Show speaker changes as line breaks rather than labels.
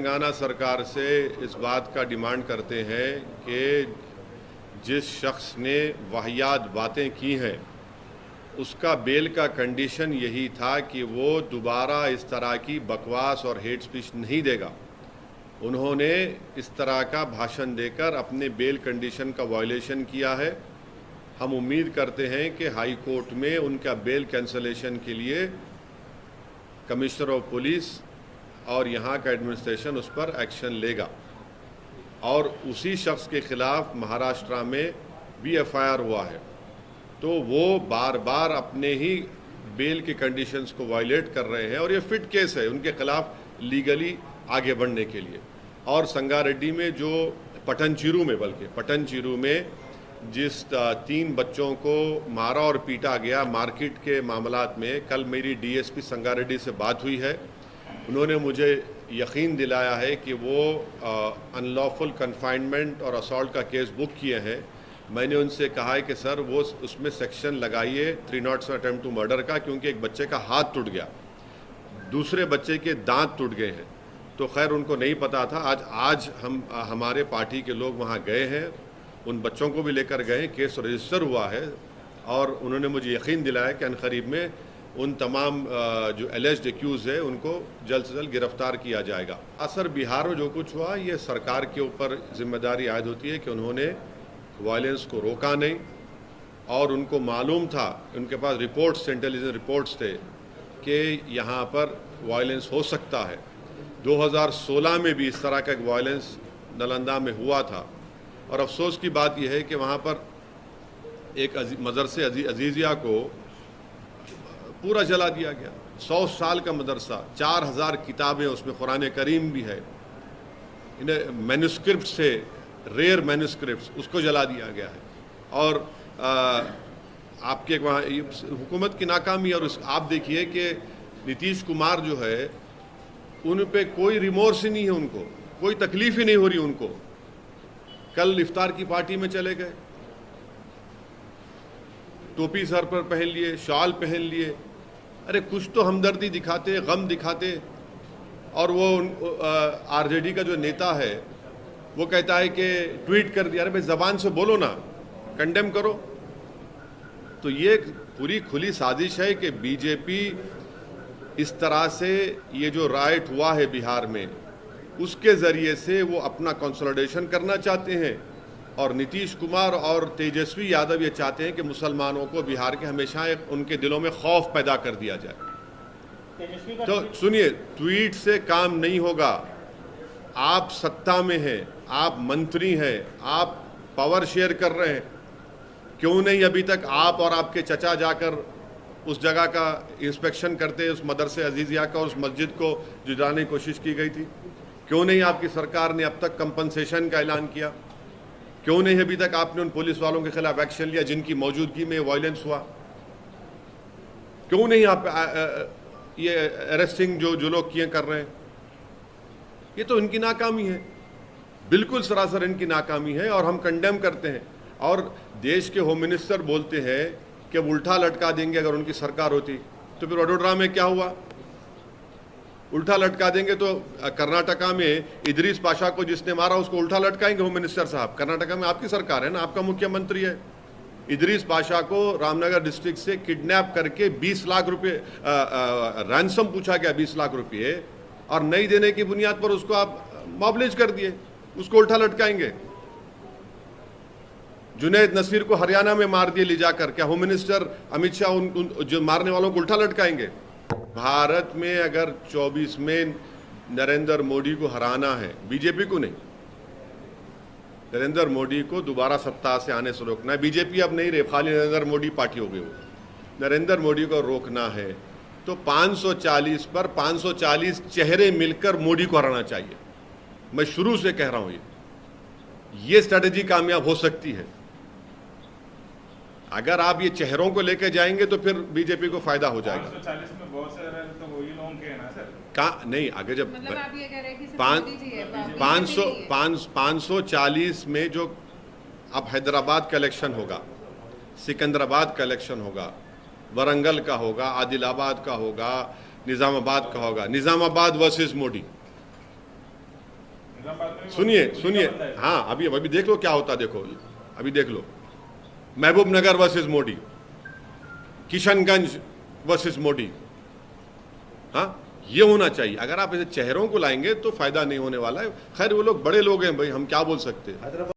तेलंगाना सरकार से इस बात का डिमांड करते हैं कि जिस शख्स ने वाहियात बातें की हैं उसका बेल का कंडीशन यही था कि वो दोबारा इस तरह की बकवास और हेट स्पीच नहीं देगा। उन्होंने इस तरह का भाषण देकर अपने बेल कंडीशन का वायलेशन किया है। हम उम्मीद करते हैं कि हाई कोर्ट में उनका बेल कैंसलेशन के लिए कमिश्नर ऑफ पुलिस और यहाँ का एडमिनिस्ट्रेशन उस पर एक्शन लेगा और उसी शख्स के खिलाफ महाराष्ट्र में भी एफआईआर हुआ है। तो वो बार बार अपने ही बेल के कंडीशंस को वायलेट कर रहे हैं और ये फिट केस है उनके खिलाफ लीगली आगे बढ़ने के लिए। और संगारेड्डी में जो पटनचेरू में जिस 3 बच्चों को मारा और पीटा गया मार्केट के मामलात में, कल मेरी डीएसपी संगारेड्डी से बात हुई है। उन्होंने मुझे यकीन दिलाया है कि वो अनलॉफुल कन्फाइनमेंट और असॉल्ट का केस बुक किए हैं। मैंने उनसे कहा है कि सर वो उसमें सेक्शन लगाइए 307 अटेम्प्ट टू मर्डर का, क्योंकि एक बच्चे का हाथ टूट गया, दूसरे बच्चे के दांत टूट गए हैं। तो खैर उनको नहीं पता था। आज हमारे पार्टी के लोग वहाँ गए हैं, उन बच्चों को भी लेकर गए, केस रजिस्टर हुआ है और उन्होंने मुझे यकीन दिलाया कि अनकरीब में उन तमाम जो एलिज्ड एक्यूज़ है उनको जल्द से जल्द गिरफ्तार किया जाएगा। असर बिहार में जो कुछ हुआ ये सरकार के ऊपर जिम्मेदारी आयद होती है कि उन्होंने वायलेंस को रोका नहीं और उनको मालूम था, उनके पास रिपोर्ट्स, इंटेलिजेंस रिपोर्ट्स थे कि यहाँ पर वायलेंस हो सकता है। 2016 में भी इस तरह का एक वायलेंस नालंदा में हुआ था और अफसोस की बात यह है कि वहाँ पर एक मदरसे अजीज़िया को पूरा जला दिया गया। 100 साल का मदरसा, 4000 किताबें, उसमें कुरान करीम भी है, इन्हें मैन्युस्क्रिप्ट से रेयर मैन्युस्क्रिप्ट्स, उसको जला दिया गया है। और आपके वहाँ हुकूमत की नाकामी और आप देखिए कि नीतीश कुमार जो है उन पे कोई रिमोर्स ही नहीं है, उनको कोई तकलीफ ही नहीं हो रही उनको। कल इफ्तार की पार्टी में चले गए, टोपी सर पर पहन लिए, शॉल पहन लिए, अरे कुछ तो हमदर्दी दिखाते, गम दिखाते। और वो आरजेडी का जो नेता है वो कहता है कि ट्वीट कर दिया। अरे भाई ज़बान से बोलो ना, कंडेम करो। तो ये पूरी खुली साजिश है कि बीजेपी इस तरह से ये जो राइट हुआ है बिहार में उसके ज़रिए से वो अपना कंसोलिडेशन करना चाहते हैं और नीतीश कुमार और तेजस्वी यादव ये चाहते हैं कि मुसलमानों को बिहार के हमेशा उनके दिलों में खौफ पैदा कर दिया जाए। तो सुनिए, ट्वीट से काम नहीं होगा। आप सत्ता में हैं, आप मंत्री हैं, आप पावर शेयर कर रहे हैं, क्यों नहीं अभी तक आप और आपके चचा जाकर उस जगह का इंस्पेक्शन करते, उस मदरसे अजीज़िया का, उस मस्जिद को जुटाने की कोशिश की गई थी? क्यों नहीं आपकी सरकार ने अब तक कंपनसेशन का ऐलान किया? क्यों नहीं अभी तक आपने उन पुलिस वालों के खिलाफ एक्शन लिया जिनकी मौजूदगी में वायलेंस हुआ? क्यों नहीं आप ये अरेस्टिंग जो लोग किए कर रहे हैं? ये तो इनकी नाकामी है, बिल्कुल सरासर इनकी नाकामी है और हम कंडेम करते हैं। और देश के होम मिनिस्टर बोलते हैं कि उल्टा लटका देंगे अगर उनकी सरकार होती। तो फिर वडोदरा में क्या हुआ? उल्टा लटका देंगे तो कर्नाटका में इदरीस पाशा को जिसने मारा उसको उल्टा लटकाएंगे होम मिनिस्टर साहब। कर्नाटका में आपकी सरकार है ना, आपका मुख्यमंत्री है। इदरीस पाशा को रामनगर डिस्ट्रिक्ट से किडनैप करके 20 लाख रुपये रैंसम पूछा गया, 20 लाख रुपये, और नहीं देने की बुनियाद पर उसको आप मॉबलिज कर दिए, उसको उल्टा लटकाएंगे। जुनैद नसीर को हरियाणा में मार दिए ले जाकर, क्या होम मिनिस्टर अमित शाह उन जो मारने वालों को उल्टा लटकाएंगे? भारत में अगर 24 में नरेंद्र मोदी को हराना है, बीजेपी को नहीं, नरेंद्र मोदी को दोबारा सत्ता से आने से रोकना है। बीजेपी अब नहीं रहे, खाली नरेंद्र मोदी पार्टी हो गई। वो नरेंद्र मोदी को रोकना है तो 540 पर 540 चेहरे मिलकर मोदी को हराना चाहिए। मैं शुरू से कह रहा हूं ये स्ट्रेटेजी कामयाब हो सकती है। अगर आप ये चेहरों को लेकर जाएंगे तो फिर बीजेपी को फायदा हो जाएगा।
540 में बहुत से तो वही लोग के ना सर,
कहाँ नहीं, आगे जब
मतलब आप ये कह रहे हैं कि
540 में जो अब हैदराबाद का इलेक्शन होगा, सिकंदराबाद का इलेक्शन होगा, वरंगल का होगा, आदिलाबाद का होगा, निज़ामाबाद का होगा, निज़ामाबाद वर्सेस मोदी,
निजामाबाद में भी
सुनिए
उन्हीं का
सुनिए,
बंदा है।
हाँ अभी देख लो क्या होता, देखो अभी देख लो, महबूब नगर वर्सेस मोदी, किशनगंज वर्सेस मोदी। हाँ, ये होना चाहिए। अगर आप ऐसे चेहरों को लाएंगे तो फायदा नहीं होने वाला है। खैर वो लोग बड़े लोग हैं भाई, हम क्या बोल सकते हैं।